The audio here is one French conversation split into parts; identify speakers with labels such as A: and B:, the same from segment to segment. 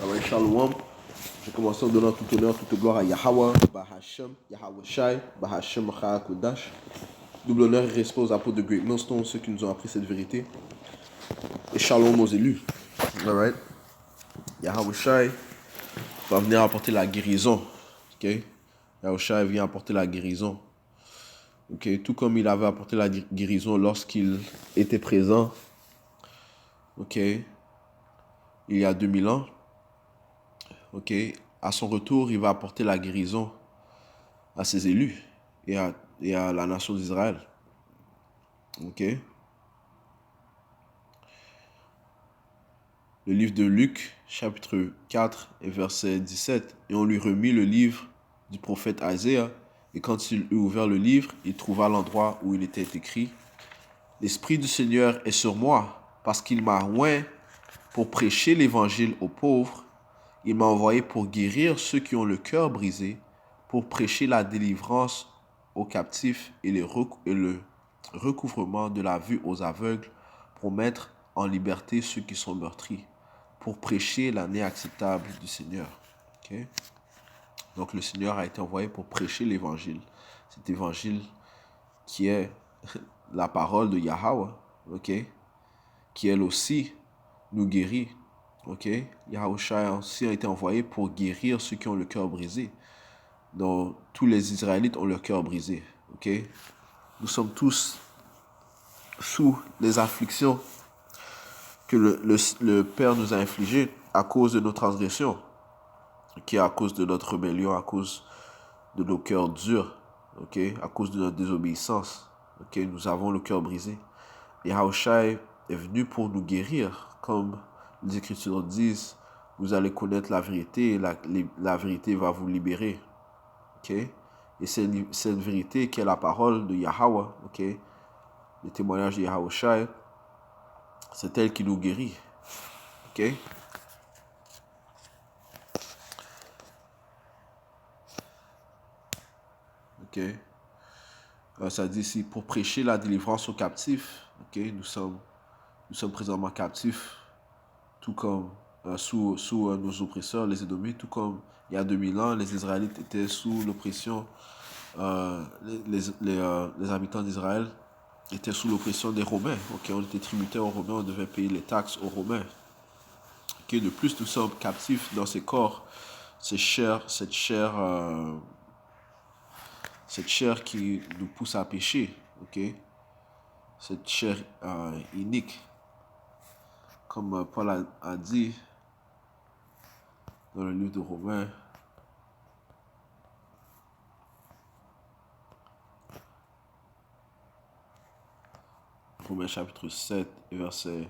A: Ouais, Shalom. Je commence en donnant tout honneur, toute gloire à Yahweh, Bahashem, Yahweh Shai, Bahashem Kodash. Double honneur et respect aux apôtres de Great Millstone, ceux qui nous ont appris cette vérité. Et Shalom aux élus. Alright. Yahweh Shai va venir apporter la guérison. Ok. Yahweh Shai vient apporter la guérison. Ok. Tout comme il avait apporté la guérison lorsqu'il était présent. Ok. Il y a 2000 ans. Ok. À son retour, il va apporter la guérison à ses élus et à la nation d'Israël. Ok. Le livre de Luc, chapitre 4 et verset 17. Et on lui remit le livre du prophète Isaïe. Et quand il eut ouvert le livre, il trouva l'endroit où il était écrit: L'Esprit du Seigneur est sur moi, parce qu'il m'a oint pour prêcher l'évangile aux pauvres. Il m'a envoyé pour guérir ceux qui ont le cœur brisé, pour prêcher la délivrance aux captifs et le recouvrement de la vue aux aveugles, pour mettre en liberté ceux qui sont meurtris, pour prêcher l'année acceptable du Seigneur. Okay? Donc le Seigneur a été envoyé pour prêcher l'évangile. Cet évangile qui est la parole de Yahweh, okay? Qui elle aussi nous guérit. Okay? Yahushua aussi a été envoyé pour guérir ceux qui ont le cœur brisé. Donc tous les Israélites ont le cœur brisé. Okay? Nous sommes tous sous les afflictions que le Père nous a infligées à cause de nos transgressions, qui est à cause de notre rébellion, à cause de nos cœurs durs, okay? À cause de notre désobéissance. Okay? Nous avons le cœur brisé. Et Yahushua est venu pour nous guérir, comme les Écritures disent: vous allez connaître la vérité et la vérité va vous libérer. Okay? Et cette vérité qui est la parole de Yahweh, okay? Le témoignage de Yahushua, c'est elle qui nous guérit. Okay? Okay? Ça dit ici, pour prêcher la délivrance aux captifs. Okay? Nous sommes présentement captifs, tout comme sous nos oppresseurs, les Édomites, tout comme il y a 2000 ans, les Israélites étaient sous l'oppression, les habitants d'Israël étaient sous l'oppression des Romains. Okay? On était tributaires aux Romains, on devait payer les taxes aux Romains. Okay? De plus, nous sommes captifs dans ces corps, cette chair qui nous pousse à pécher. Okay? Cette chair inique. Comme Paul a dit dans le livre de Romains, Romains chapitre 7 et verset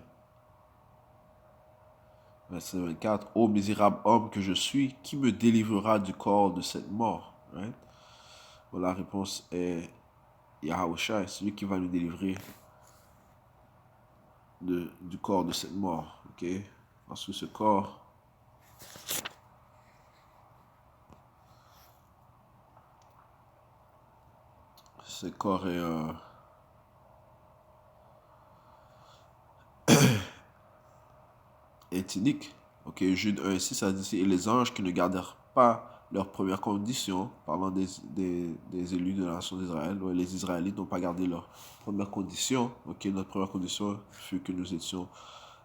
A: 24. Ô misérable homme que je suis, qui me délivrera du corps de cette mort? Right? Bon, la réponse est Yahushua, celui qui va nous délivrer du corps de cette mort. Okay? Parce que ce corps est inique. Okay? Jude 1 ici, ça dit: et les anges qui ne gardèrent pas leur première condition, parlant des élus de la nation d'Israël, les Israélites n'ont pas gardé leur première condition. Okay? Notre première condition fut que nous étions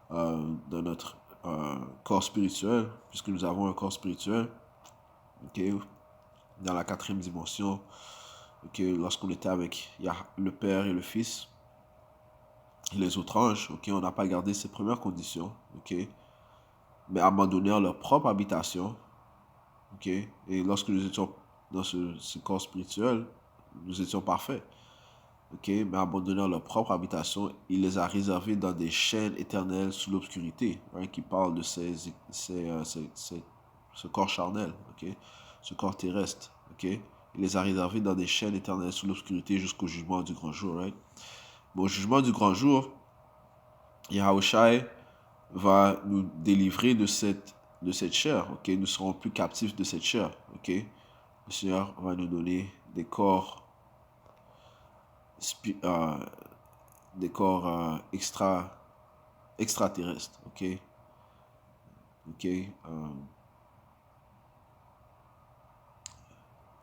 A: dans notre corps spirituel, puisque nous avons un corps spirituel. Okay? Dans la 4e dimension, okay? Lorsqu'on était avec le Père et le Fils, et les autres anges, okay? On n'a pas gardé ces premières conditions, okay? Mais abandonnèrent leur propre habitation. Okay? Et lorsque nous étions dans ce corps spirituel, nous étions parfaits. Okay? Mais abandonnèrent leur propre habitation, il les a réservés dans des chaînes éternelles sous l'obscurité, right? Qui parle de ce corps charnel, okay? Ce corps terrestre. Okay? Il les a réservés dans des chaînes éternelles sous l'obscurité jusqu'au jugement du grand jour. Right? Mais au jugement du grand jour, Yahushua va nous délivrer de cette chair. Okay? Nous ne serons plus captifs de cette chair. Okay? Le Seigneur va nous donner des corps extraterrestres. Okay? Ok,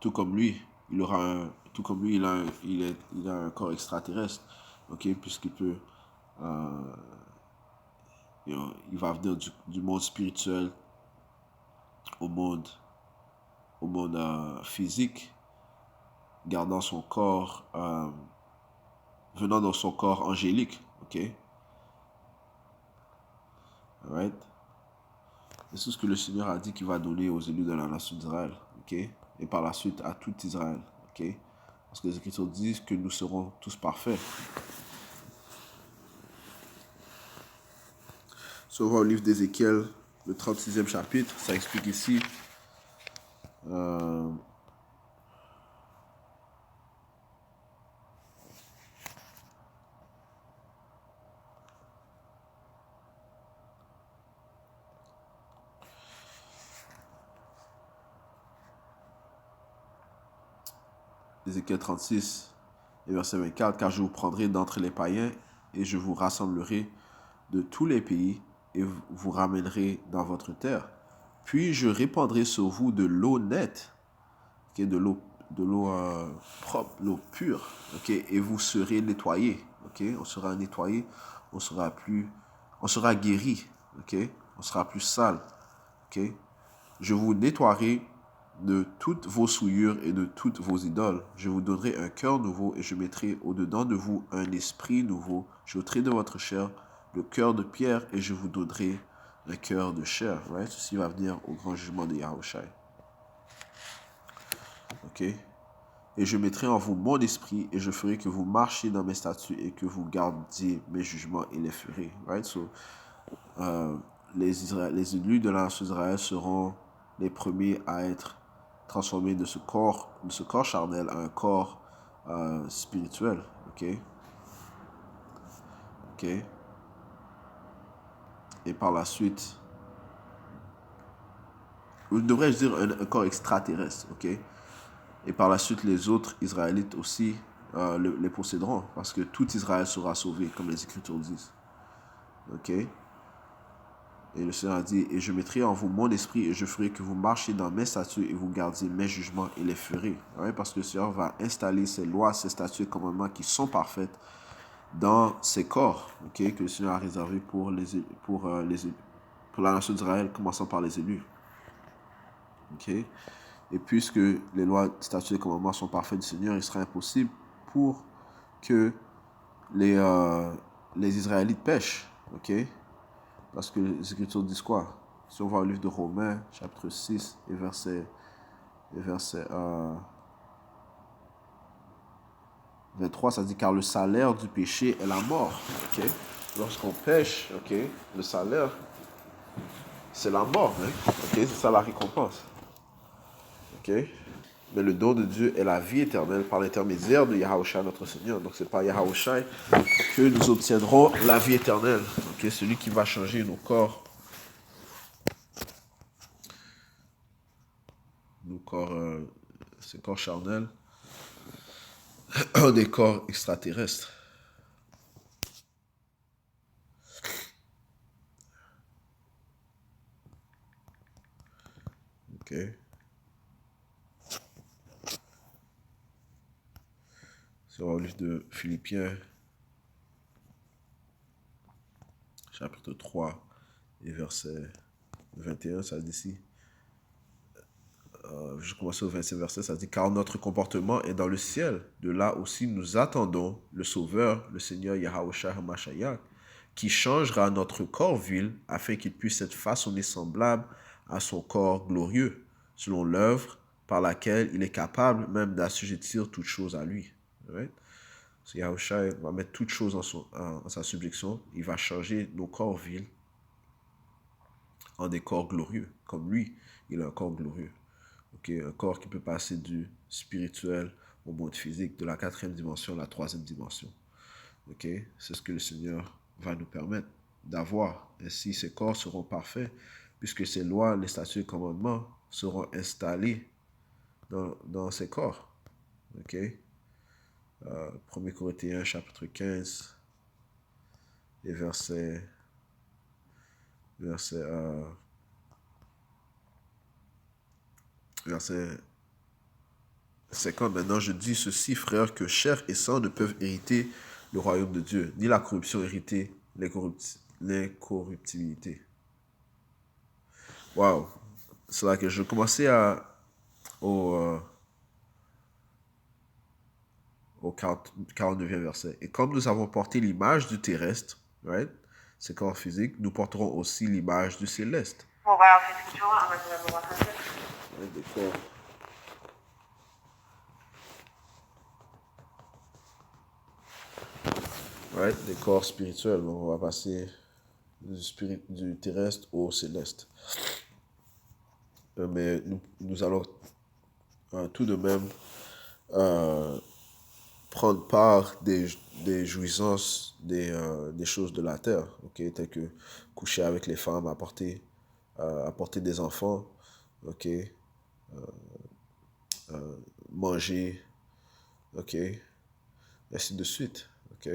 A: tout comme lui, tout comme lui, il a un corps extraterrestre. Ok, puisqu'il peut, euh, il va venir du monde spirituel au monde, au monde physique, gardant son corps, venant dans son corps angélique. Ok, alright. Et c'est ce que le Seigneur a dit qu'il va donner aux élus de la nation d'Israël. Ok, et par la suite à tout Israël. Ok, parce que les Écritures disent que nous serons tous parfaits. Si on va au livre d'Ézéchiel, le 36e chapitre, ça explique ici. Euh, Ézéchiel 36 et verset 24, car je vous prendrai d'entre les païens et je vous rassemblerai de tous les pays et vous ramènerai dans votre terre. Puis je répandrai sur vous de l'eau nette, okay, de l'eau propre, l'eau pure, okay, et vous serez nettoyés. Okay, on sera nettoyé, on sera guéri, okay, on sera plus sale. Okay. Je vous nettoierai de toutes vos souillures et de toutes vos idoles. Je vous donnerai un cœur nouveau et je mettrai au-dedans de vous un esprit nouveau. Je ôterai de votre chair le cœur de pierre et je vous donnerai un cœur de chair. Right? Ceci va venir au grand jugement de Yahushai. Ok? Et je mettrai en vous mon esprit et je ferai que vous marchiez dans mes statuts et que vous gardiez mes jugements et les ferez. Right? So, les élus de la nation d'Israël seront les premiers à être transformés de ce corps charnel à un corps spirituel. Ok? Ok? Et par la suite, ou devrais-je dire un corps extraterrestre. Ok? Et par la suite, les autres Israélites aussi les posséderont, parce que tout Israël sera sauvé, comme les Écritures disent. Ok? Et le Seigneur a dit, et je mettrai en vous mon esprit, et je ferai que vous marchiez dans mes statuts, et vous gardiez mes jugements, et les ferez. Ouais, parce que le Seigneur va installer ses lois, ses statuts et commandements qui sont parfaites dans ses corps, okay, que le Seigneur a réservé pour la nation d'Israël, commençant par les élus. Okay? Et puisque les lois, statuts et commandements sont parfaits du Seigneur, il sera impossible pour que les Israélites pêchent. Okay? Parce que les Écritures disent quoi? Si on va au livre de Romains, chapitre 6 et verset 23, ça dit car le salaire du péché est la mort. Okay? Lorsqu'on pêche, okay, le salaire, c'est la mort. Hein? Okay? C'est ça la récompense. Okay? Mais le don de Dieu est la vie éternelle par l'intermédiaire de Yahushua notre Seigneur. Donc c'est par Yahushua que nous obtiendrons la vie éternelle. Okay? Celui qui va changer nos corps ces corps charnels, des corps extraterrestres. Ok. Sur le livre de Philippiens, chapitre 3 et verset 21, ça dit ici. Je commence au 27 verset, ça dit car notre comportement est dans le ciel. De là aussi nous attendons le Sauveur, le Seigneur Yahushua HaMashiach, qui changera notre corps vil afin qu'il puisse être façonné semblable à son corps glorieux, selon l'œuvre par laquelle il est capable même d'assujettir toutes choses à lui. Right? So Yahushua va mettre toutes choses en sa subjection. Il va changer nos corps vils en des corps glorieux. Comme lui, il a un corps glorieux. Okay? Un corps qui peut passer du spirituel au monde physique, de la 4e dimension à la 3e dimension. Okay? C'est ce que le Seigneur va nous permettre d'avoir. Ainsi, ces corps seront parfaits, puisque ces lois, les statuts et commandements seront installés dans ces corps. Okay? 1 Corinthiens chapitre 15 et verset Verset 50. Maintenant, je dis ceci, frères, que chair et sang ne peuvent hériter le royaume de Dieu, ni la corruption hériter l'incorruptibilité. Waouh! C'est là que je commençais au 49e verset. Et comme nous avons porté l'image du terrestre, right, c'est corps physique, nous porterons aussi l'image du céleste. Ouais, des corps. Right, des corps spirituels. Donc, on va passer du terrestre au céleste. Mais nous allons tout de même prendre part des jouissances des choses de la terre, ok, telles que coucher avec les femmes, apporter des enfants, ok, manger, ok, ainsi de suite, ok.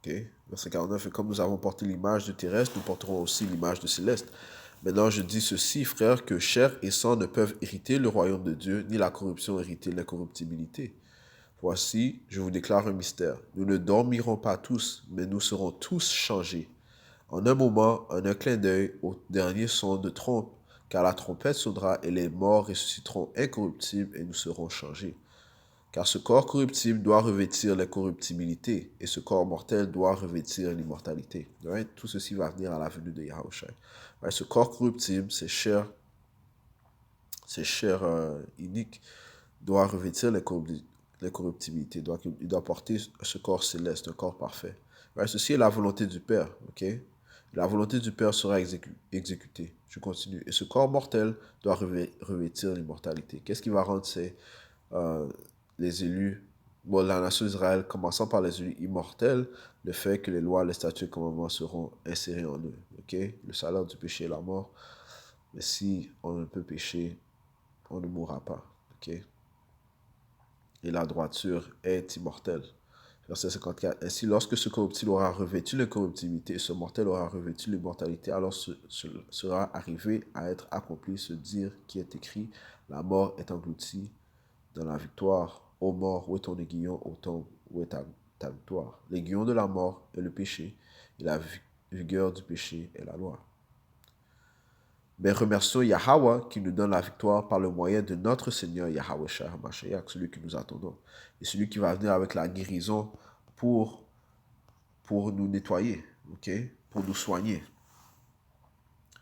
A: Ok. Verset 49, et comme nous avons porté l'image du terrestre, nous porterons aussi l'image du céleste. Maintenant, je dis ceci, frères, que chair et sang ne peuvent hériter le royaume de Dieu, ni la corruption hériter l'incorruptibilité. Voici, je vous déclare un mystère. Nous ne dormirons pas tous, mais nous serons tous changés. En un moment, en un clin d'œil, au dernier son de trompe, car la trompette sonnera et les morts ressusciteront incorruptibles et nous serons changés. Car ce corps corruptible doit revêtir l'incorruptibilité et ce corps mortel doit revêtir l'immortalité. Right? Tout ceci va venir à la venue de Yahushua. Right? Ce corps corruptible, ces chairs uniques, doit revêtir l'incorruptibilité. Il doit porter ce corps céleste, un corps parfait. Right? Ceci est la volonté du Père. Okay? La volonté du Père sera exécutée. Je continue. Et ce corps mortel doit revêtir l'immortalité. Qu'est-ce qui va rendre les élus, la nation d'Israël, commençant par les élus immortels, le fait que les lois, les statuts et les commandements seront insérés en eux. Okay? Le salaire du péché est la mort. Mais si on ne peut pécher, on ne mourra pas. Okay? Et la droiture est immortelle. Verset 54. Ainsi, lorsque ce corruptible aura revêtu l'incorruptibilité et ce mortel aura revêtu l'immortalité, alors sera arrivé à être accompli ce dire qui est écrit, la mort est engloutie dans la victoire. Ô mort, où est ton aiguillon? Ô tombe, où est ta victoire? L'aiguillon de la mort est le péché, et la vigueur du péché est la loi. Mais remercions Yahweh qui nous donne la victoire par le moyen de notre Seigneur Yahweh Shah HaMashiach, celui que nous attendons. Et celui qui va venir avec la guérison pour nous nettoyer, ok? Pour nous soigner.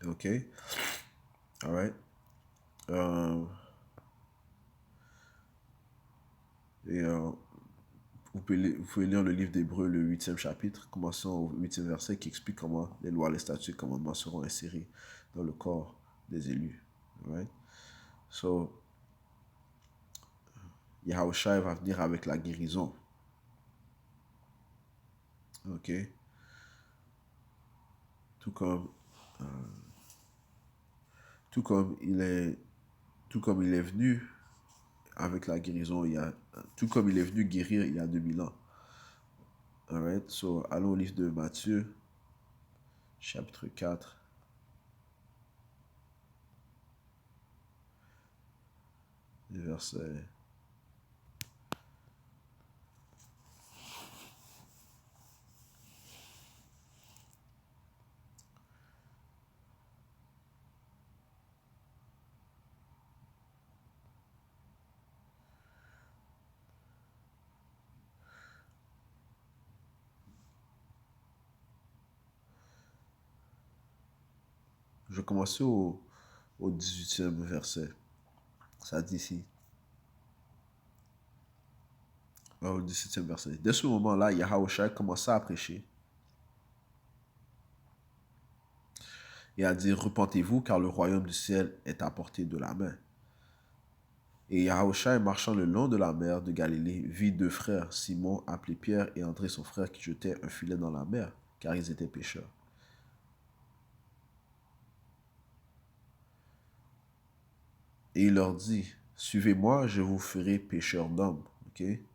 A: Ok? Alright? Vous pouvez lire le livre d'Hébreux, le 8e chapitre, commençant au 8e verset, qui explique comment les lois, les statuts et les commandements seront insérés dans le corps des élus. Right? So, Yahushua va venir avec la guérison. Ok? Tout comme il est venu avec la guérison, tout comme il est venu guérir il y a 2000 ans. Alright? So, allons au livre de Matthieu, chapitre 4. Verset. Je vais commencer au 18e verset. Ça dit ici. Au 17e verset. Dès ce moment-là, Yahushua commença à prêcher et à dire, repentez-vous car le royaume du ciel est à portée de la main. Et Yahushua, marchant le long de la mer de Galilée, vit deux frères, Simon appelé Pierre et André son frère, qui jetaient un filet dans la mer, car ils étaient pêcheurs. Et il leur dit, suivez-moi, je vous ferai pêcheurs d'hommes. Okay?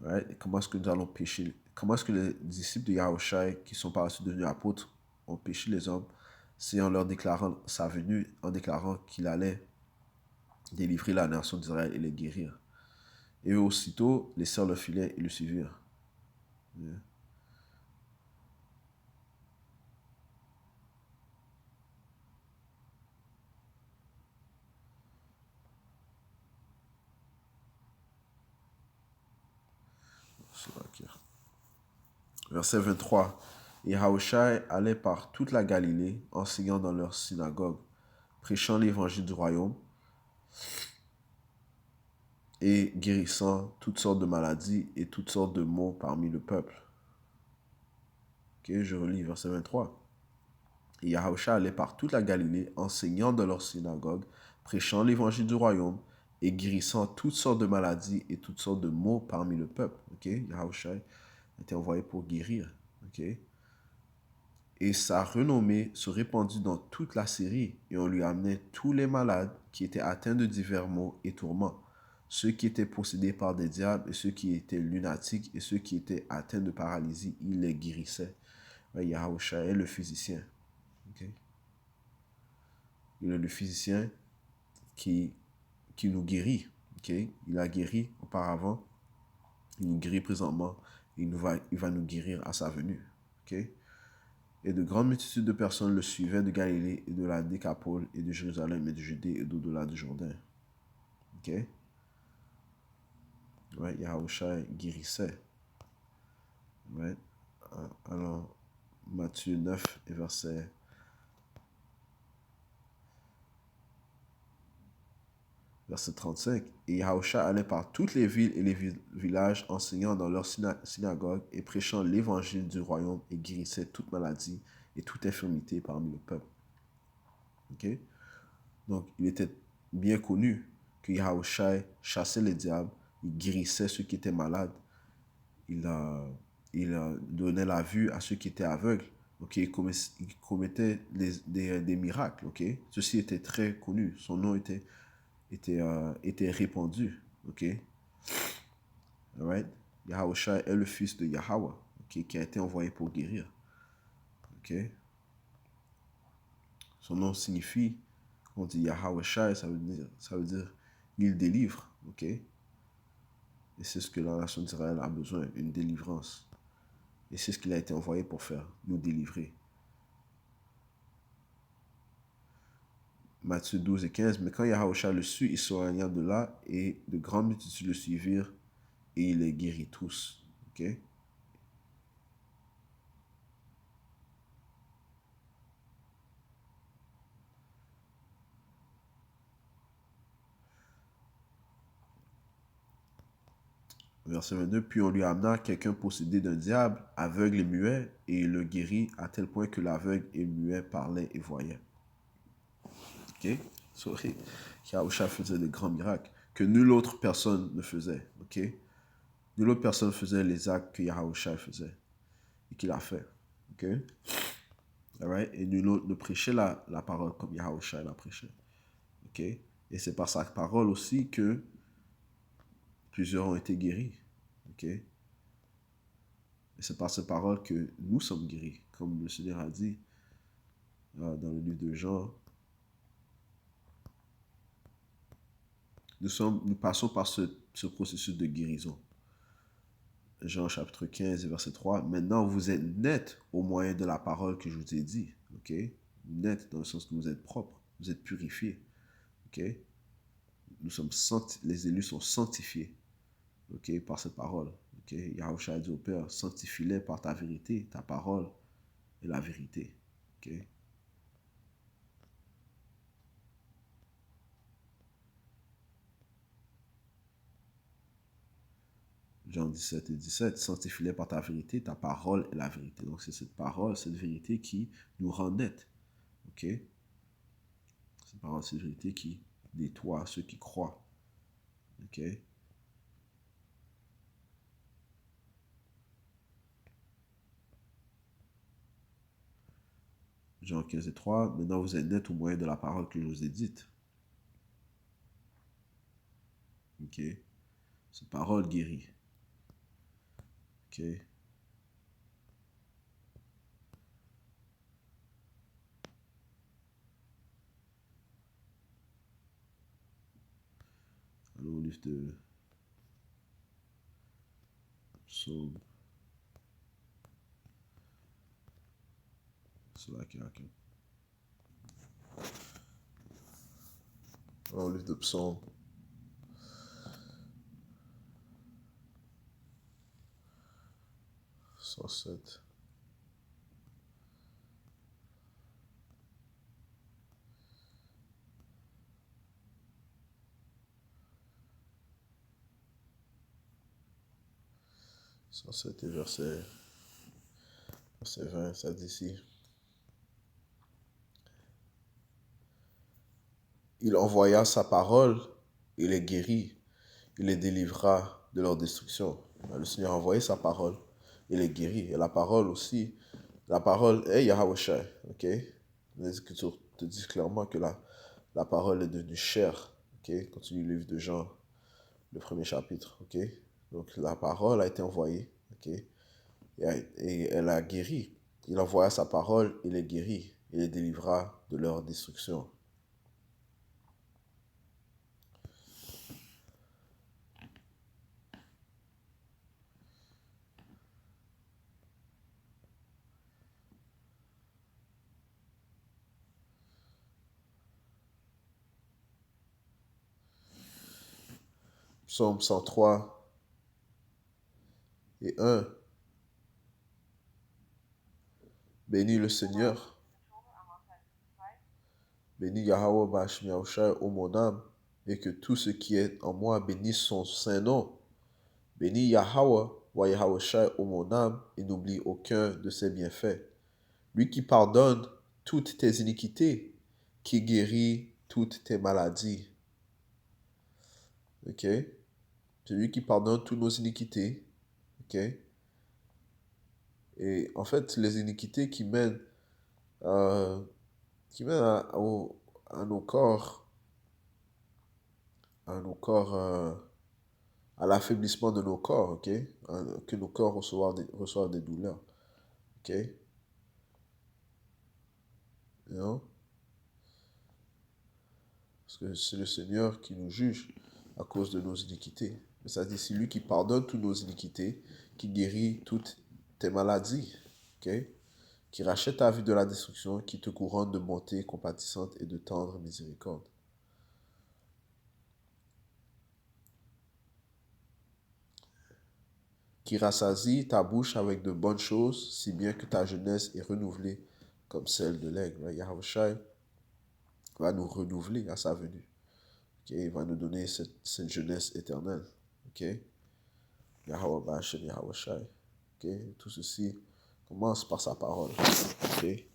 A: Right? Comment est-ce que nous allons pêcher? Comment est-ce que les disciples de Yahushua, qui sont par la suite devenus apôtres, ont pêché les hommes? c'est en leur déclarant sa venue, en déclarant qu'il allait délivrer la nation d'Israël et les guérir. Et aussitôt, les sœurs le filaient et le suivirent. Verset 23. Et Yahushua allait par toute la Galilée, enseignant dans leurs synagogues, prêchant l'évangile du royaume et guérissant toutes sortes de maladies et toutes sortes de maux parmi le peuple. Ok, je relis verset 23. Et Yahushua allait par toute la Galilée, enseignant dans leurs synagogues, prêchant l'évangile du royaume et guérissant toutes sortes de maladies et toutes sortes de maux parmi le peuple. Ok, Yahushua était envoyé pour guérir. Ok. Et sa renommée se répandit dans toute la Syrie, et on lui amenait tous les malades qui étaient atteints de divers maux et tourments, ceux qui étaient possédés par des diables, et ceux qui étaient lunatiques, et ceux qui étaient atteints de paralysie, il les guérissait. Yahushua est le physicien. Okay? Il est le physicien qui nous guérit. Okay? Il a guéri auparavant, il nous guérit présentement, il va nous guérir à sa venue. Okay? Et de grandes multitudes de personnes le suivaient de Galilée et de la Décapole et de Jérusalem et de Judée et d'au-delà du Jourdain. Ok? Ouais, Yahushua guérissait. Ouais. Alors, Matthieu 9 et verset 35. Et Yahushua allait par toutes les villes et les villages, enseignant dans leurs synagogues et prêchant l'évangile du royaume et guérissait toute maladie et toute infirmité parmi le peuple. Ok? Donc, il était bien connu que Yahushua chassait les diables, il guérissait ceux qui étaient malades, il donnait la vue à ceux qui étaient aveugles. Okay? Il commettait des miracles. Okay? Ceci était très connu. Son nom était répandu. Okay? All right? Yahushua est le fils de Yahweh, okay? Qui a été envoyé pour guérir. Okay? Son nom signifie, on dit Yahushua, ça veut dire il délivre. Okay? Et c'est ce que la nation d'Israël a besoin, une délivrance. Et c'est ce qu'il a été envoyé pour faire, nous délivrer. Matthieu 12 et 15. Mais quand Yahushua le sut, il s'éloigna de là et de grandes multitudes le suivirent et il les guérit tous. Ok? Verset 22. Puis on lui amena quelqu'un possédé d'un diable, aveugle et muet, et il le guérit à tel point que l'aveugle et le muet parlaient et voyaient. Ok? So, Yahushua faisait de grands miracles que nulle autre personne ne faisait. Ok? Nulle autre personne faisait les actes que Yahushua faisait et qu'il a fait. Ok? Alright? Et nul autre ne prêchait la parole comme Yahushua la prêchait. Ok? Et c'est par sa parole aussi que plusieurs ont été guéris. Ok? Et c'est par sa parole que nous sommes guéris, comme le Seigneur a dit dans le livre de Jean. Nous passons par ce processus de guérison. Jean chapitre 15, verset 3. Maintenant, vous êtes nets au moyen de la parole que je vous ai dit. Ok? Net dans le sens que vous êtes propre, vous êtes purifiés. Ok? Les élus sont sanctifiés. Ok? Par cette parole. Ok? Yahushua a dit au Père, sanctifie-les par ta vérité, ta parole est la vérité. Ok? Jean 17 et 17, sanctifie-les par ta vérité, ta parole est la vérité. Donc c'est cette parole, cette vérité qui nous rend net. Ok? Cette parole, cette vérité qui nettoie ceux qui croient. Ok? Jean 15 et 3, maintenant vous êtes net au moyen de la parole que je vous ai dite. Ok? Cette parole guérit. Ok? livre de Psaume. C'est là qu'il y a quelqu'un. Au livre de Psaume. 107. Et verset 20, ça dit ici. Il envoya sa parole et les guérit. Il les délivra de leur destruction. Le Seigneur a envoyé sa parole et les guérit. Et la parole aussi, la parole est Yahweh Shai. Ok? Les Écritures te disent clairement que la parole est devenue chair. Ok? Continue le livre de Jean, le premier chapitre. Ok? Donc la parole a été envoyée. Ok? Et elle a guéri. Il envoya sa parole et les guérit. Il les délivra de leur destruction. Psaume 103 et 1. Bénis le Seigneur. Bénis Yahweh Bashmi Yahushai, ô mon âme, et que tout ce qui est en moi bénisse son saint nom. Bénis Yahweh, wa Yahushai, ô mon âme, et n'oublie aucun de ses bienfaits. Lui qui pardonne toutes tes iniquités, qui guérit toutes tes maladies. Ok? C'est lui qui pardonne toutes nos iniquités. Ok? Et en fait, les iniquités qui mènent, à nos corps, à l'affaiblissement de nos corps, ok? Que nos corps reçoivent des douleurs, ok? Non? Parce que c'est le Seigneur qui nous juge à cause de nos iniquités. Mais ça dit, c'est lui qui pardonne toutes nos iniquités, qui guérit toutes tes maladies, ok? Qui rachète ta vie de la destruction, qui te couronne de bonté compatissante et de tendre miséricorde. Qui rassasie ta bouche avec de bonnes choses, si bien que ta jeunesse est renouvelée comme celle de l'aigle. Yahweh Shai va nous renouveler à sa venue. Okay? Il va nous donner cette jeunesse éternelle. Okay? Yahweh Ba'Shem Yahweh Shai. Okay? Tout ceci commence par sa parole. Okay?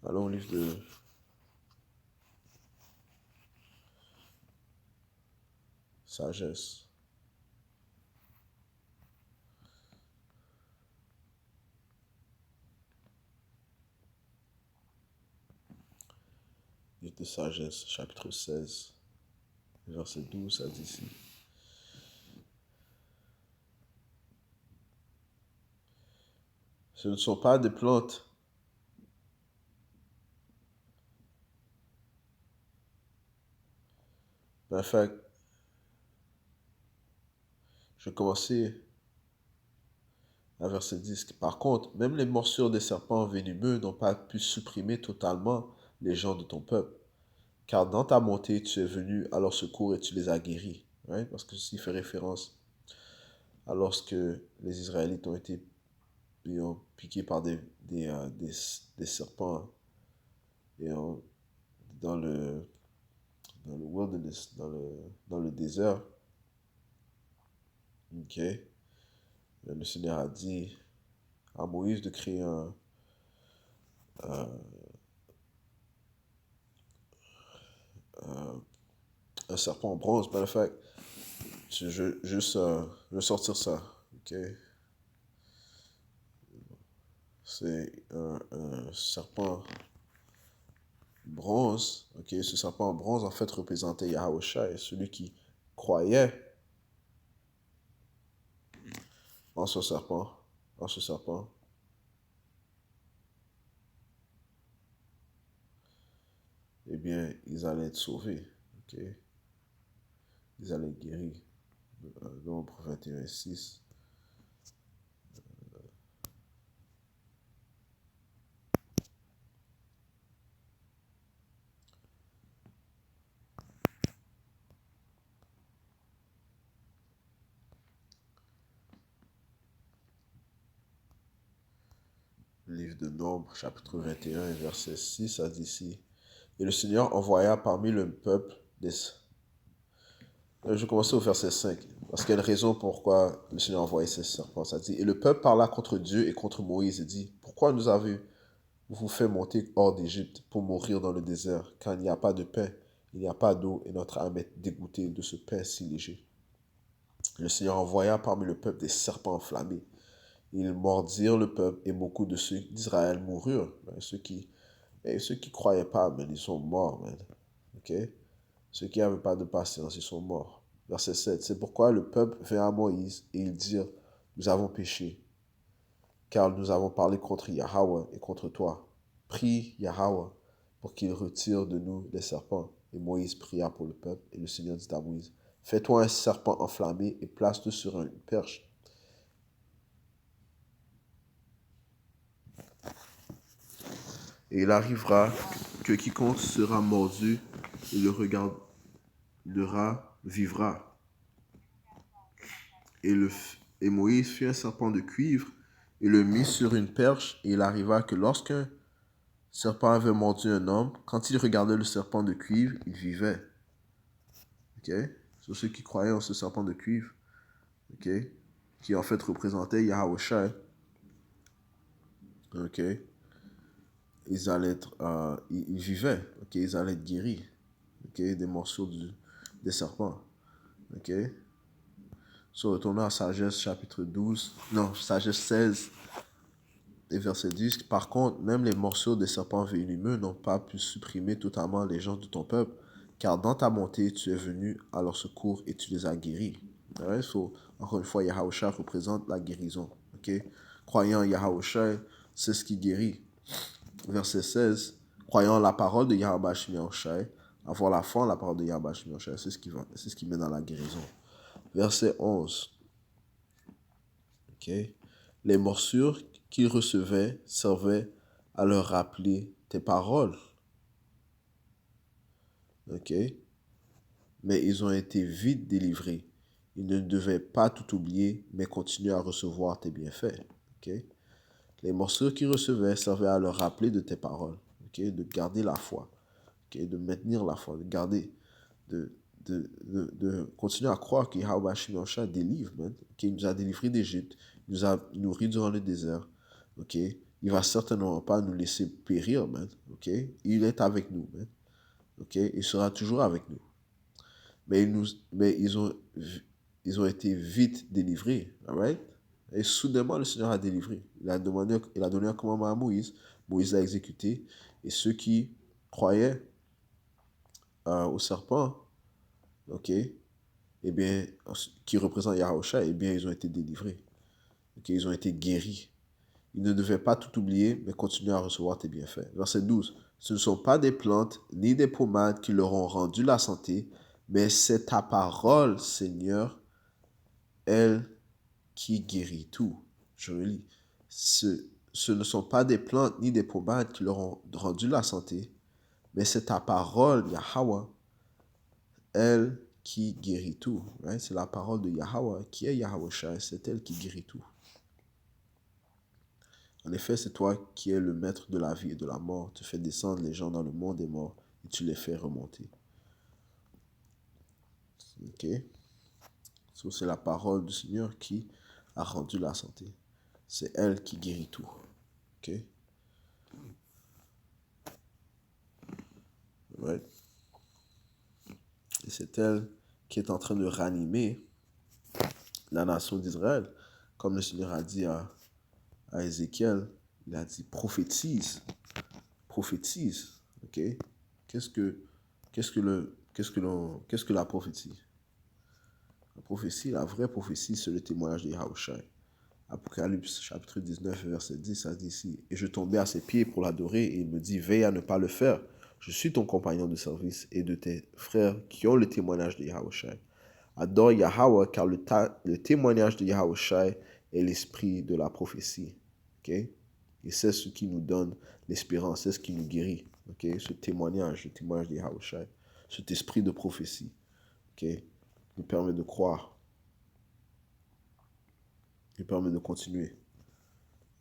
A: Allons au livre de sagesse. Livre de sagesse, chapitre 16, verset 12, ça dit ici. Ce ne sont pas des plantes en fait, je vais commencer à verset 10. Par contre, même les morsures des serpents venimeux n'ont pas pu supprimer totalement les gens de ton peuple. Car dans ta montée, tu es venu à leur secours et tu les as guéris. Right? Parce que ceci fait référence à lorsque les Israélites ont été piqués par des serpents et dans le wilderness, dans le désert. Ok. Le Seigneur a dit à Moïse de créer un serpent en bronze. Matter of fact, je vais sortir ça. Ok. C'est un serpent bronze. Ok. Ce serpent en bronze, en fait, représentait Yahweh Shai, celui qui croyait en ce serpent. En ce serpent. Eh bien, ils allaient être sauvés. Ok. ils allaient être guéris. Nombre 21, 6. Livre de Nombre, chapitre 21, verset 6, a dit ici. Et le Seigneur envoya parmi le peuple des... Je vais commencer au verset 5, parce qu'il y a une raison pourquoi le Seigneur a envoyé ces serpents. Ça dit, et le peuple parla contre Dieu et contre Moïse et dit, pourquoi nous avez-vous fait monter hors d'Égypte pour mourir dans le désert, car il n'y a pas de pain, il n'y a pas d'eau, et notre âme est dégoûtée de ce pain si léger. Le Seigneur envoya parmi le peuple des serpents enflammés. Ils mordirent le peuple, et beaucoup de ceux d'Israël moururent. Ceux qui croyaient pas, man, ils sont morts, man. Ok? Ceux qui n'avaient pas de patience, ils sont morts. Verset 7. C'est pourquoi le peuple vint à Moïse et ils dirent, nous avons péché, car nous avons parlé contre Yahweh et contre toi. Prie Yahweh pour qu'il retire de nous les serpents. Et Moïse pria pour le peuple, et le Seigneur dit à Moïse, fais-toi un serpent enflammé et place-le sur une perche. Et il arrivera que quiconque sera mordu et le regardera vivra. Et Moïse fit un serpent de cuivre et le mit sur une perche. Et il arriva que lorsqu'un serpent avait mordu un homme, quand il regardait le serpent de cuivre, il vivait. Ok? Sur ceux qui croyaient en ce serpent de cuivre, ok? Qui en fait représentait Yahweh. Ok? Ils allaient être, ils vivaient. Ok? Ils allaient être guéris. Ok? Des morceaux des serpents. Ok? So, retournons à Sagesse chapitre 12. Non, Sagesse 16. Et verset 10, par contre, même les morceaux des serpents venimeux n'ont pas pu supprimer totalement les gens de ton peuple, car dans ta montée, tu es venu à leur secours et tu les as guéris. Right? So, encore une fois, Yahusha représente la guérison. Okay? Croyant en Yahusha, c'est ce qui guérit. Verset 16, croyant la parole de Yahweh Shai, avoir la foi en la parole de Yahweh Shai, c'est ce qui mène à la guérison. Verset 11. Okay? Les morsures qu'ils recevaient servaient à leur rappeler tes paroles. Ok? Mais ils ont été vite délivrés. Ils ne devaient pas tout oublier, mais continuer à recevoir tes bienfaits. Ok? Les morsures qu'ils recevaient servaient à leur rappeler de tes paroles. Ok? De garder la foi. Ok? De maintenir la foi. De garder, de continuer à croire que Yahweh Shimonsha délivre, man. Okay? Il nous a délivrés d'Égypte. Il nous a nourris durant le désert. Ok? Il va certainement pas nous laisser périr, man. Ok? Il est avec nous, man. Ok? Il sera toujours avec nous. Mais ils ont été vite délivrés, alright? Et soudainement, le Seigneur a délivré. Il a donné un commandement à Moïse. Moïse l'a exécuté. Et ceux qui croyaient au serpent, ok, eh bien, qui représente Yahusha, eh bien, ils ont été délivrés. Ok, ils ont été guéris. Ils ne devaient pas tout oublier, mais continuer à recevoir tes bienfaits. Verset 12. Ce ne sont pas des plantes ni des pommades qui leur ont rendu la santé, mais c'est ta parole, Seigneur, elle qui guérit tout. Je relis. Ce ne sont pas des plantes ni des pommades qui leur ont rendu la santé, mais c'est ta parole, Yahweh, elle qui guérit tout. Right? C'est la parole de Yahweh qui est Yahweh Shai, c'est elle qui guérit tout. En effet, c'est toi qui es le maître de la vie et de la mort. Tu fais descendre les gens dans le monde des morts et tu les fais remonter. Ok? So, c'est la parole du Seigneur qui a rendu la santé. C'est elle qui guérit tout. Ok? Right? Et c'est elle qui est en train de ranimer la nation d'Israël. Comme le Seigneur a dit à Ézéchiel, il a dit prophétise. Prophétise. Ok? Qu'est-ce que la prophétie? La prophétie, la vraie prophétie, c'est le témoignage de Yahushua. Apocalypse chapitre 19, verset 10, ça dit ici, et je tombais à ses pieds pour l'adorer, et il me dit, veille à ne pas le faire. Je suis ton compagnon de service et de tes frères qui ont le témoignage de Yahushua. Adore Yahweh, car le témoignage de Yahushai est l'esprit de la prophétie. Okay? Et c'est ce qui nous donne l'espérance, c'est ce qui nous guérit. Okay? Ce témoignage, le témoignage de Yahushai, cet esprit de prophétie, okay? Nous permet de croire, nous permet de continuer.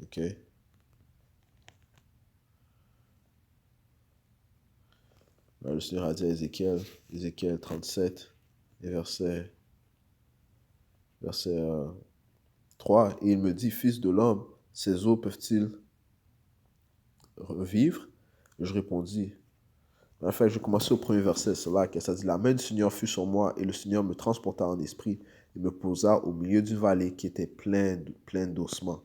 A: Okay? Là, le Seigneur a dit à Ézéchiel 37, et verset 3, et il me dit, fils de l'homme, ces eaux peuvent-ils revivre? Et je répondis, en fait, je commençais au premier verset, c'est là que ça dit, la main du Seigneur fut sur moi, et le Seigneur me transporta en esprit, et me posa au milieu d'une vallée qui était pleine d'ossements,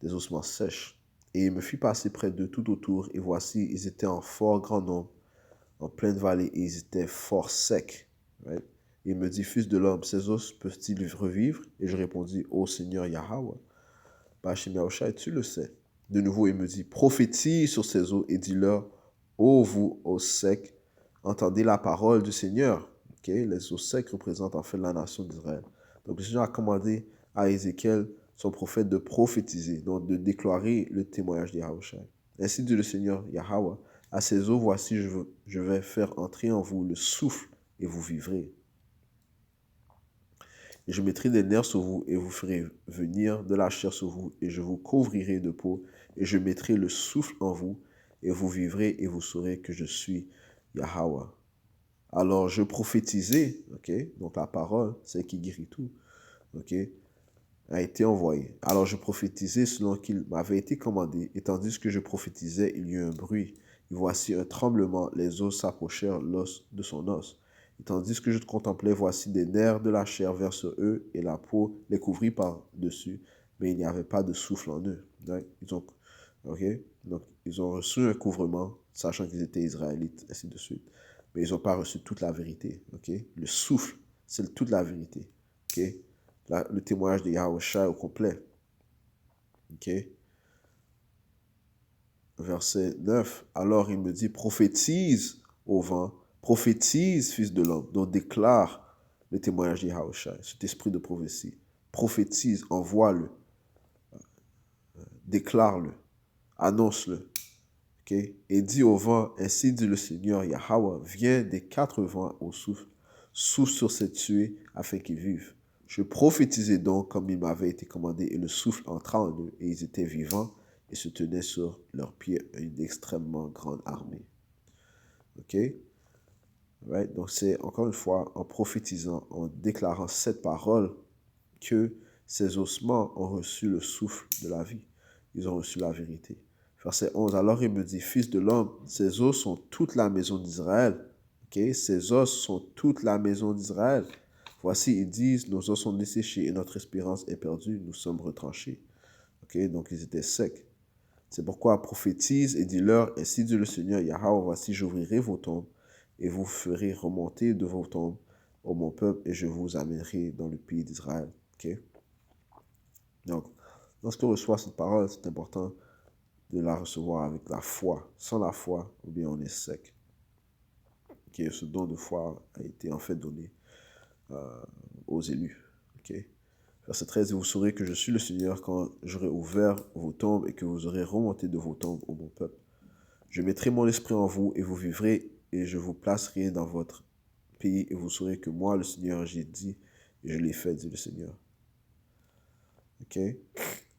A: des ossements sèches. Et il me fit passer près d'eux tout autour, et voici, ils étaient en fort grand nombre, en pleine vallée, et ils étaient fort secs. Right? Et il me dit, fils de l'homme, ces os peuvent-ils revivre? Et je répondis, ô Seigneur Yahweh, Bachem Yahushai, tu le sais. De nouveau, il me dit, prophétise sur ces eaux et dis-leur, ô vous, os secs, entendez la parole du Seigneur. Okay? Les os secs représentent en fait la nation d'Israël. Donc le Seigneur a commandé à Ézéchiel, son prophète, de prophétiser, donc de déclarer le témoignage de Yahushai. Ainsi dit le Seigneur Yahweh, à ces eaux, voici, je vais faire entrer en vous le souffle et vous vivrez. Et je mettrai des nerfs sur vous et vous ferai venir de la chair sur vous et je vous couvrirai de peau et je mettrai le souffle en vous et vous vivrez et vous saurez que je suis Yahweh. Alors je prophétisais, ok, donc la parole, c'est qui guérit tout, ok, a été envoyée. Alors je prophétisais selon qu'il m'avait été commandé et tandis que je prophétisais, il y eut un bruit. Et voici un tremblement, les os s'approchèrent l'os de son os. Et tandis que je contemplais, voici des nerfs de la chair vers sur eux, et la peau les couvrit par-dessus, mais il n'y avait pas de souffle en eux. Donc, ils ont reçu un couvrement, sachant qu'ils étaient israélites, ainsi de suite. Mais ils n'ont pas reçu toute la vérité. Le souffle, c'est toute la vérité. Le témoignage de Yahushai au complet. Verset 9. Alors il me dit, prophétise au vent, prophétise, fils de l'homme. Donc déclare le témoignage de Yahushai, cet esprit de prophétie. Prophétise, envoie-le, déclare-le, annonce-le. Et dis au vent, ainsi dit le Seigneur Yahweh, viens des quatre vents au souffle, souffle sur ces tués afin qu'ils vivent. Je prophétisais donc comme il m'avait été commandé, et le souffle entra en eux, et ils étaient vivants, et se tenaient sur leurs pieds une extrêmement grande armée. Right? Donc c'est encore une fois en prophétisant, en déclarant cette parole, que ces ossements ont reçu le souffle de la vie. Ils ont reçu la vérité. Verset 11. Alors il me dit, fils de l'homme, ces os sont toute la maison d'Israël. Ces os sont toute la maison d'Israël. Voici, ils disent, nos os sont desséchés et notre espérance est perdue, nous sommes retranchés. Donc ils étaient secs. C'est pourquoi prophétise et dis-leur, ainsi dit le Seigneur Yahweh, voici, j'ouvrirai vos tombes et vous ferez remonter de vos tombes, ô mon peuple, et je vous amènerai dans le pays d'Israël. Donc, lorsqu'on reçoit cette parole, c'est important de la recevoir avec la foi. Sans la foi, ou bien on est sec. Ce don de foi a été en fait donné aux élus. Verset 13, et vous saurez que je suis le Seigneur quand j'aurai ouvert vos tombes et que vous aurez remonté de vos tombes, ô mon peuple. Je mettrai mon esprit en vous et vous vivrez et je vous placerai dans votre pays et vous saurez que moi, le Seigneur, j'ai dit et je l'ai fait, dit le Seigneur.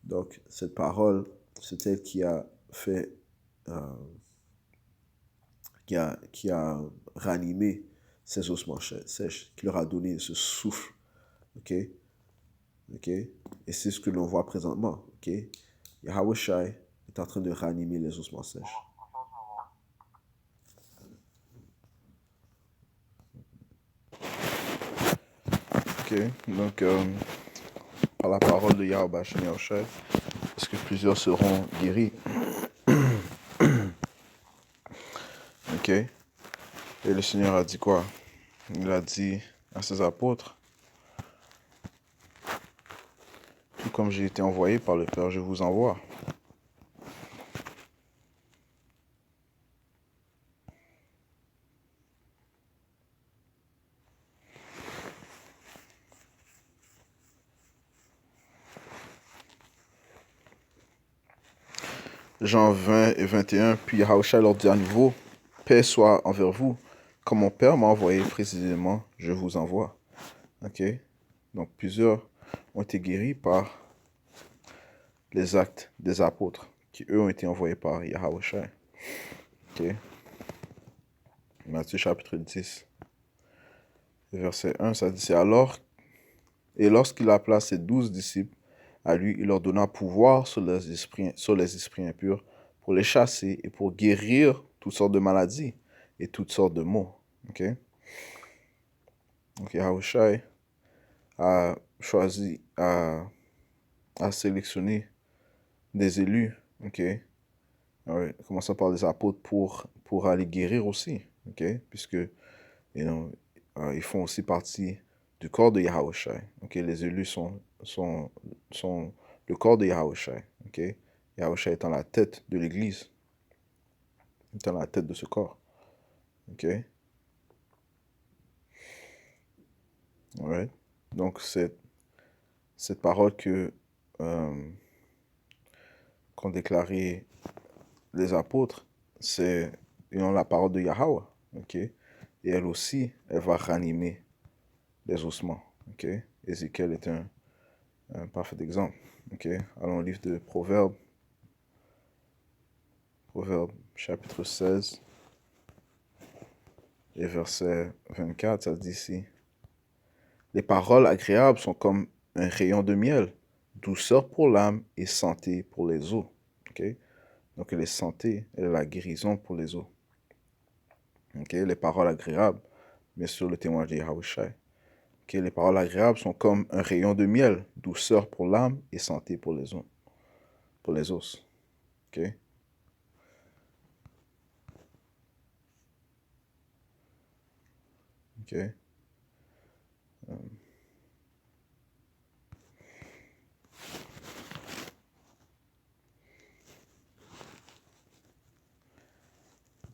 A: Donc, cette parole, c'est elle qui a fait, qui a ranimé ces ossements sèches, qui leur a donné ce souffle. Et c'est ce que l'on voit présentement. Yahushai est en train de ranimer les ossements sèches. Donc, par la parole de Yahweh Yahushai, est-ce que plusieurs seront guéris? Et le Seigneur a dit quoi? Il a dit à ses apôtres, tout comme j'ai été envoyé par le Père, je vous envoie. Jean 20 et 21, puis Yahushua leur dit à nouveau, paix soit envers vous. Comme mon Père m'a envoyé précisément, je vous envoie. Ok? Donc plusieurs ont été guéris par les actes des apôtres, qui eux ont été envoyés par Yahushua. Ok? Matthieu chapitre 10, verset 1, ça dit, c'est alors, et lorsqu'il appela ses 12 disciples, à lui, il leur donna pouvoir sur les esprits impurs pour les chasser et pour guérir toutes sortes de maladies et toutes sortes de maux. Ok? Donc, Yahushua a choisi, a sélectionné des élus, ok? Ouais, commençant par les apôtres pour aller guérir aussi, ok? Puisque, you know, ils font aussi partie du corps de Yahushua, ok? Les élus sont le corps de Yahushua, ok? Yahushua étant la tête de l'Église, étant la tête de ce corps, ok? Alright? Donc, cette parole euh, qu'ont déclaré les apôtres, c'est la parole de Yahweh, ok? Et elle aussi, elle va ranimer les ossements, ok? Ézéchiel est un parfait exemple, ok? Allons au livre de Proverbes, Proverbes chapitre 16 et verset 24, ça dit ici, les paroles agréables sont comme un rayon de miel, douceur pour l'âme et santé pour les os, ok? Donc elle est santé, elle est la guérison pour les os, ok? Les paroles agréables, bien sûr le témoignage de Yahushua. Okay, les paroles agréables sont comme un rayon de miel, douceur pour l'âme et santé pour les os. Pour les os. Okay? Okay?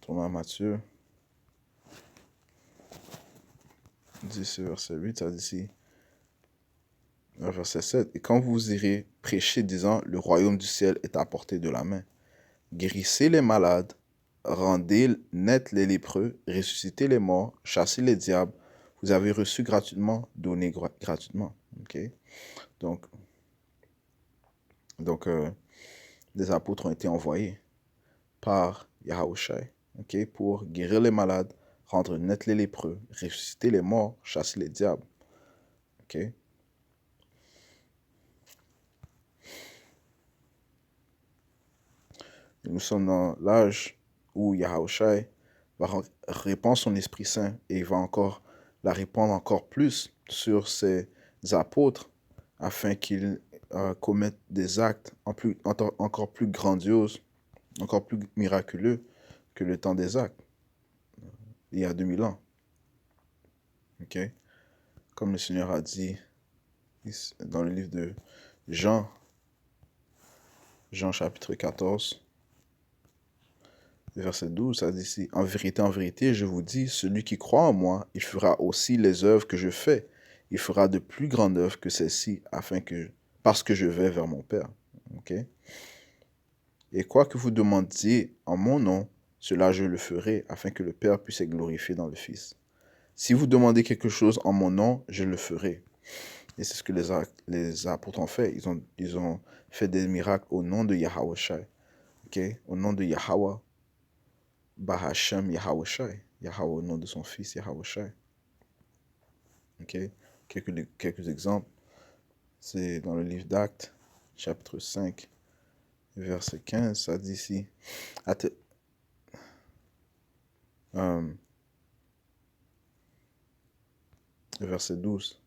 A: Tournons à Matthieu 10, verset 8, ça dit ici, verset 7, et quand vous irez prêcher disant, le royaume du ciel est à portée de la main, guérissez les malades, rendez net les lépreux, ressuscitez les morts, chassez les diables, vous avez reçu gratuitement, donnez gratuitement. Okay? Donc les apôtres ont été envoyés par Yahushua, okay, pour guérir les malades, rendre net les lépreux, ressusciter les morts, chasser les diables. Okay? Nous sommes dans l'âge où Yahushua va répandre son Esprit Saint et il va encore la répandre encore plus sur ses apôtres afin qu'ils commettent des actes encore plus grandioses, encore plus miraculeux que le temps des actes, il y a 2000 ans. Okay? Comme le Seigneur a dit dans le livre de Jean, Jean chapitre 14, verset 12, ça dit ici, en vérité, je vous dis, celui qui croit en moi, il fera aussi les œuvres que je fais. Il fera de plus grandes œuvres que celles-ci, parce que je vais vers mon Père. Okay? Et quoi que vous demandiez en mon nom, cela je le ferai, afin que le Père puisse être glorifié dans le Fils. Si vous demandez quelque chose en mon nom, je le ferai. Et c'est ce que les apôtres ont fait. Ils ont fait des miracles au nom de Yahushua. Okay? Au nom de Yahweh. Bahashem Yahushua. Yahweh au nom de son fils Yahushua. Okay? Quelques exemples. C'est dans le livre d'Actes, chapitre 5, verset 15. Ça dit ici. Verset 12.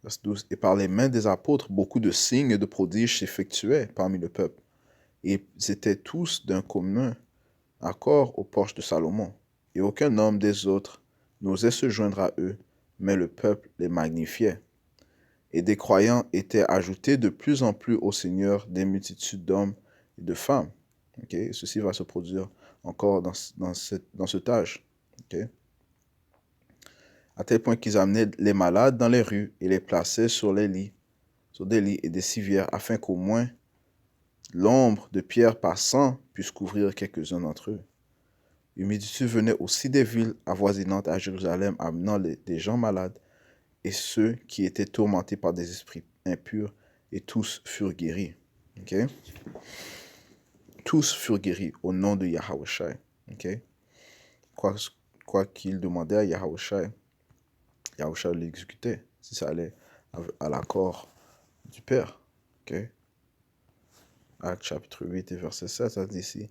A: Verset 12. Et par les mains des apôtres, beaucoup de signes et de prodiges s'effectuaient parmi le peuple. Et ils étaient tous d'un commun accord aux porches de Salomon. Et aucun homme des autres n'osait se joindre à eux, mais le peuple les magnifiait. Et des croyants étaient ajoutés de plus en plus au Seigneur des multitudes d'hommes et de femmes. Okay? Ceci va se produire encore dans cet âge. Okay? à tel point qu'ils amenaient les malades dans les rues et les plaçaient sur des lits et des civières, afin qu'au moins l'ombre de Pierre passant puisse couvrir quelques-uns d'entre eux. Une multitude venait aussi des villes avoisinantes à Jérusalem, amenant des gens malades et ceux qui étaient tourmentés par des esprits impurs, et tous furent guéris. Okay? Tous furent guéris au nom de Yahawashi. Okay? Quoi qu'il demandait à Yahawashi, Yahawashi l'exécutait, si ça allait à l'accord du Père. Okay? Acte chapitre 8 et verset 7, ça dit ici.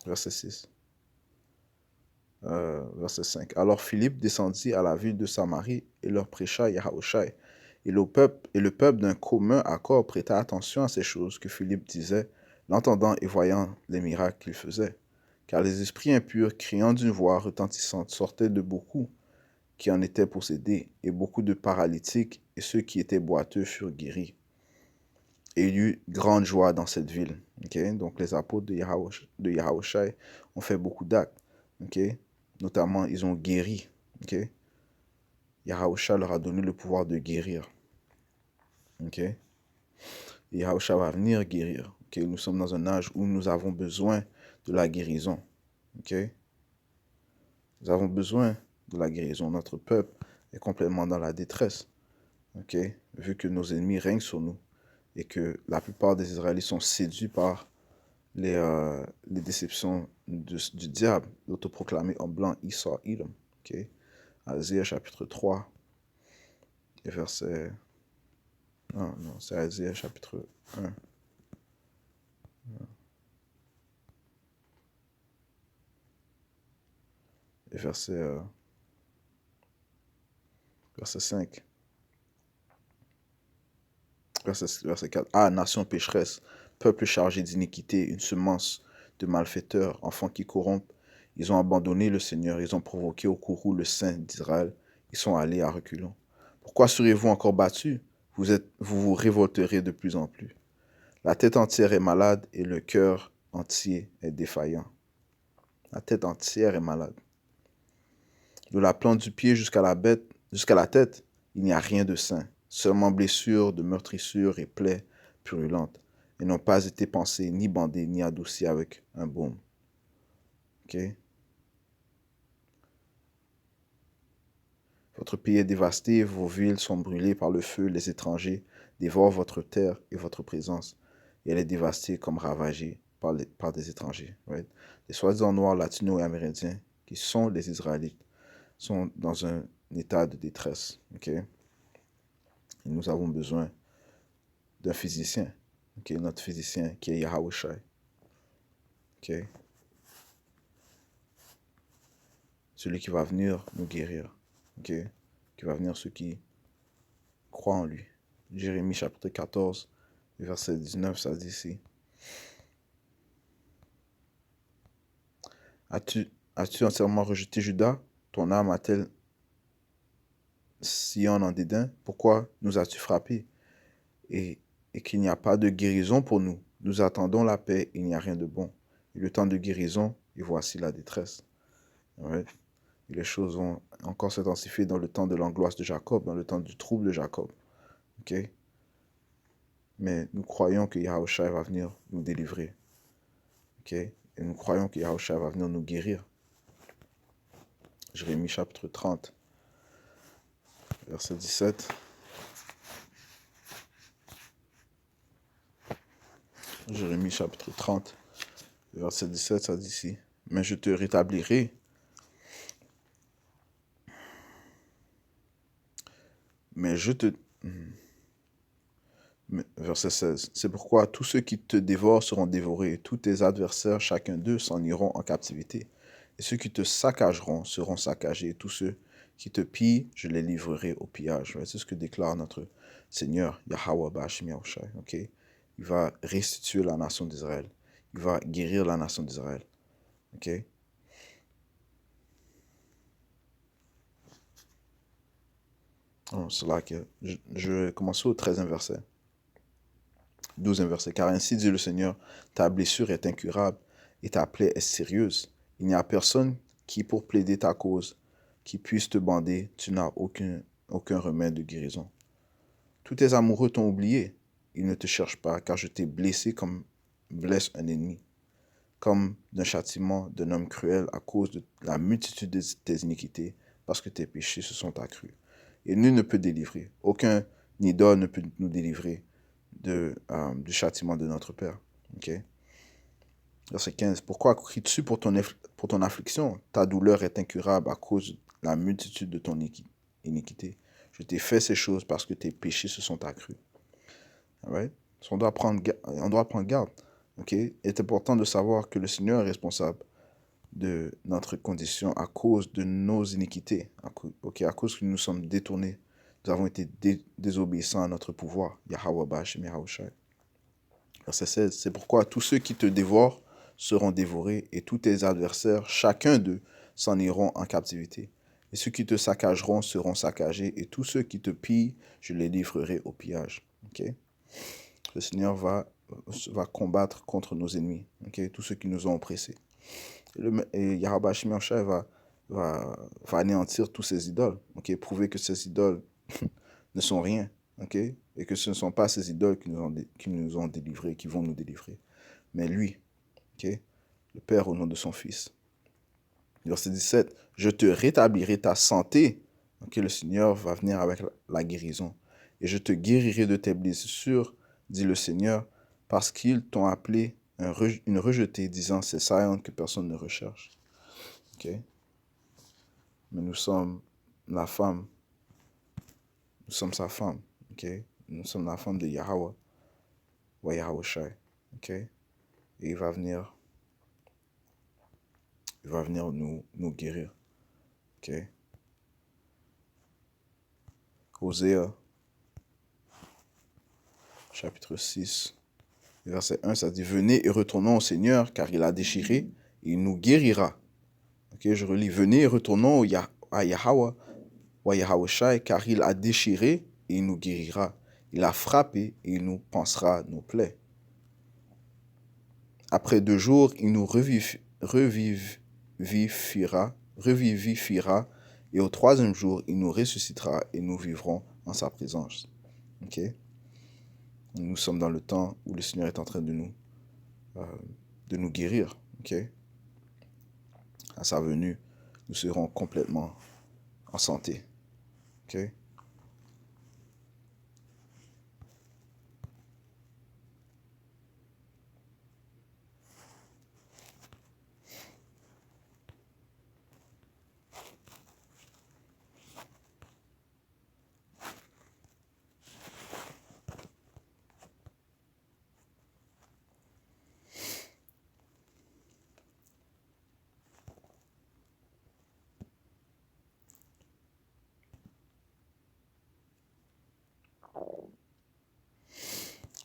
A: Verset 6. Verset 5. Alors Philippe descendit à la ville de Samarie et leur prêcha Yahawashi. Et le peuple d'un commun accord prêta attention à ces choses que Philippe disait, l'entendant et voyant les miracles qu'il faisait. Car les esprits impurs, criant d'une voix retentissante, sortaient de beaucoup qui en étaient possédés, et beaucoup de paralytiques et ceux qui étaient boiteux furent guéris. Et il y eut grande joie dans cette ville. Okay? Donc les apôtres de Yahawashi ont fait beaucoup d'actes. Okay? Notamment, ils ont guéri. Okay? Yahawashi leur a donné le pouvoir de guérir. Okay? Et Yahawashi va venir guérir. Okay? Nous sommes dans un âge où nous avons besoin de la guérison. Okay? Nous avons besoin de la guérison. Notre peuple est complètement dans la détresse. Okay? Vu que nos ennemis règnent sur nous et que la plupart des Israélites sont séduits par les déceptions du diable, l'autoproclamé en blanc Esau, Edom. Okay? Asaïe chapitre 3 et verset... Non, c'est Asaïe chapitre 1. Et verset 5. Verset 4. Ah, nation pécheresse, peuple chargé d'iniquité, une semence de malfaiteurs, enfants qui corrompent. Ils ont abandonné le Seigneur, ils ont provoqué au courroux le Saint d'Israël. Ils sont allés à reculons. Pourquoi serez-vous encore battus? Vous vous révolterez de plus en plus. La tête entière est malade et le cœur entier est défaillant. La tête entière est malade. De la plante du pied jusqu'à la tête, il n'y a rien de sain. Seulement blessures, de meurtrissures et plaies purulentes. Elles n'ont pas été pansées, ni bandées, ni adoucies avec un baume. Ok? Votre pays est dévasté, vos villes sont brûlées par le feu, les étrangers dévorent votre terre et votre présence. Et elle est dévastée comme ravagée par des étrangers. Right? Les soi-disant noirs, latinos et amérindiens, qui sont les Israélites, sont dans un état de détresse. Okay? Et nous avons besoin d'un physicien. Okay? Notre physicien qui est Yahawashi. Okay? Celui qui va venir nous guérir. Okay? Qui va venir ceux qui croient en lui. Jérémie chapitre 14, verset 19, ça dit ici. As-tu entièrement rejeté Judas? Ton âme a-t-elle Sion en dédain? Pourquoi nous as-tu frappés? Et qu'il n'y a pas de guérison pour nous. Nous attendons la paix, il n'y a rien de bon. Et le temps de guérison, et voici la détresse. Right? Et les choses vont encore s'intensifier dans le temps de l'angoisse de Jacob, dans le temps du trouble de Jacob. Okay? Mais nous croyons que Yahawashi va venir nous délivrer. Okay? Et nous croyons que Yahawashi va venir nous guérir. Jérémie chapitre 30, verset 17. Jérémie chapitre 30, verset 17, ça dit ici. Mais je te rétablirai. Verset 16. C'est pourquoi tous ceux qui te dévorent seront dévorés, et tous tes adversaires, chacun d'eux, s'en iront en captivité. Et ceux qui te saccageront seront saccagés, et tous ceux qui te pillent, je les livrerai au pillage. C'est ce que déclare notre Seigneur, Yahweh Bashim Yahushai. Okay? Il va restituer la nation d'Israël. Il va guérir la nation d'Israël. Okay? C'est là que je vais commencer au 13e verset. 12e verset. Car ainsi dit le Seigneur, ta blessure est incurable
B: et ta plaie est sérieuse. Il n'y a personne qui, pour plaider ta cause, qui puisse te bander, tu n'as aucun remède de guérison. Tous tes amoureux t'ont oublié. Ils ne te cherchent pas, car je t'ai blessé comme blesse un ennemi, comme d'un châtiment d'un homme cruel à cause de la multitude de tes iniquités, parce que tes péchés se sont accrus. Et nul ne peut délivrer. Aucun idole ne peut nous délivrer du châtiment de notre Père. Okay? Verset 15. Pourquoi cries-tu pour ton affliction? Ta douleur est incurable à cause de la multitude de ton iniquité. Je t'ai fait ces choses parce que tes péchés se sont accrus. Right? On doit prendre garde. Okay? Il est important de savoir que le Seigneur est responsable de notre condition à cause de nos iniquités. À cause que nous sommes détournés. Nous avons été désobéissants à notre pouvoir. Yahweh Ba'Shem Yahushai. Verset 16. C'est pourquoi tous ceux qui te dévorent seront dévorés et tous tes adversaires, chacun d'eux, s'en iront en captivité. Et ceux qui te saccageront seront saccagés et tous ceux qui te pillent, je les livrerai au pillage. Okay? Le Seigneur va combattre contre nos ennemis, okay? Tous ceux qui nous ont oppressés. Et Yahweh Shemi Yoshai va anéantir tous ces idoles, okay? Prouver que ces idoles ne sont rien, okay? Et que ce ne sont pas ces idoles qui nous ont délivrés, qui vont nous délivrer, mais lui, okay? Le Père au nom de son Fils. Verset 17, je te rétablirai ta santé. Okay? Le Seigneur va venir avec la guérison. Et je te guérirai de tes blessures, dit le Seigneur, parce qu'ils t'ont appelé une rejetée, disant, c'est Sion que personne ne recherche. Okay? Mais nous sommes la femme. Nous sommes sa femme. Okay? Nous sommes la femme de Yahweh. Wa Yahweh Shai. Okay? Et il va venir nous guérir. Okay? Osée, chapitre 6, verset 1, ça dit, venez et retournons au Seigneur, car il a déchiré, et il nous guérira. Okay? Je relis, venez et retournons à Yahweh, wa Yahweh Shai, car il a déchiré, et il nous guérira. Il a frappé, et il nous pansera nos plaies. Après 2 jours, il nous revivifiera, et au 3e jour, il nous ressuscitera, et nous vivrons en sa présence. Okay? Nous sommes dans le temps où le Seigneur est en train de nous guérir. Okay? À sa venue, nous serons complètement en santé. Okay?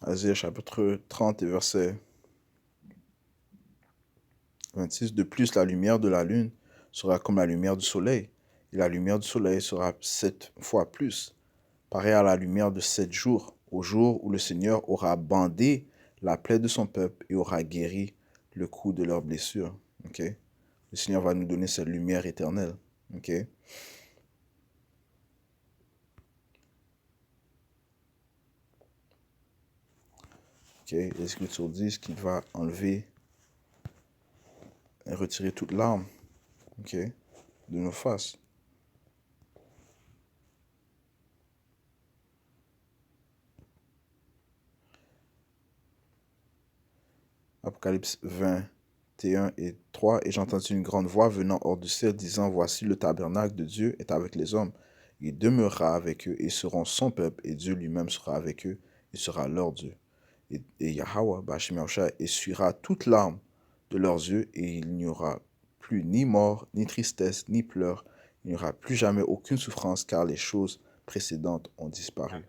B: Isaïe chapitre 30 et verset 26. De plus, la lumière de la lune sera comme la lumière du soleil, et la lumière du soleil sera 7 fois plus, pareil à la lumière de 7 jours, au jour où le Seigneur aura bandé la plaie de son peuple et aura guéri le coup de leurs blessures. Okay? Le Seigneur va nous donner cette lumière éternelle. Okay? Okay? Les Écritures disent qu'il va enlever et retirer toute larme, okay, de nos faces. Apocalypse 21 et 3. Et j'entendis une grande voix venant hors du ciel disant, voici le tabernacle de Dieu est avec les hommes. Il demeurera avec eux et seront son peuple, et Dieu lui-même sera avec eux et sera leur Dieu. Et Yahweh, Ba'Shem Yahushua, essuiera toute larme de leurs yeux, et il n'y aura plus ni mort, ni tristesse, ni pleurs. Il n'y aura plus jamais aucune souffrance, car les choses précédentes ont disparu.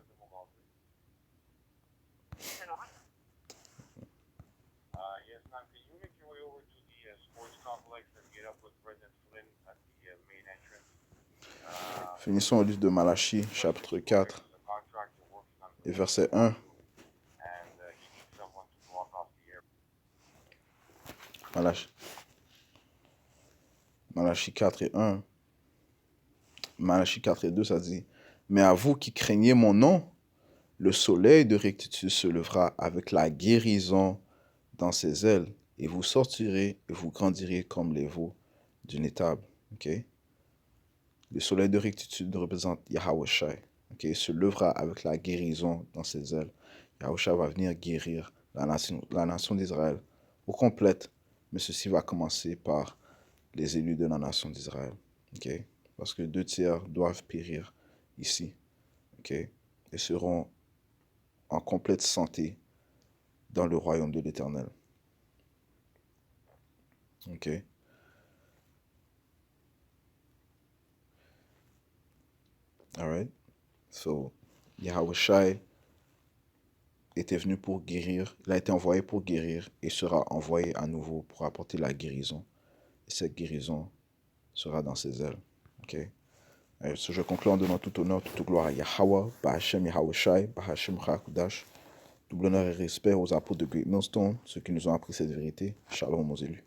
B: Finissons au livre de Malachie, chapitre 4, et verset 1. Malachie 4 et 1. Malachie 4 et 2, ça dit, « Mais à vous qui craignez mon nom, le soleil de rectitude se lèvera avec la guérison dans ses ailes, et vous sortirez et vous grandirez comme les veaux d'une étable. » Ok? Le soleil de rectitude représente Yahweh Shai. Ok? Il se lèvera avec la guérison dans ses ailes. Yahweh Shai va venir guérir la nation d'Israël au complète, mais ceci va commencer par les élus de la nation d'Israël. Ok? Parce que 2 tiers doivent périr ici. Ok? Et seront en complète santé dans le royaume de l'Éternel. Ok? Alright? So, Yahweh Shai était venu pour guérir, il a été envoyé pour guérir et sera envoyé à nouveau pour apporter la guérison. Et cette guérison sera dans ses ailes. Ok? So, je conclue en donnant tout honneur, toute gloire à Yahweh, Bahashem Yahweh Shai, Bahashem Chakudash. Double honneur et respect aux apôtres de Great Millstone, ceux qui nous ont appris cette vérité. Shalom aux élus.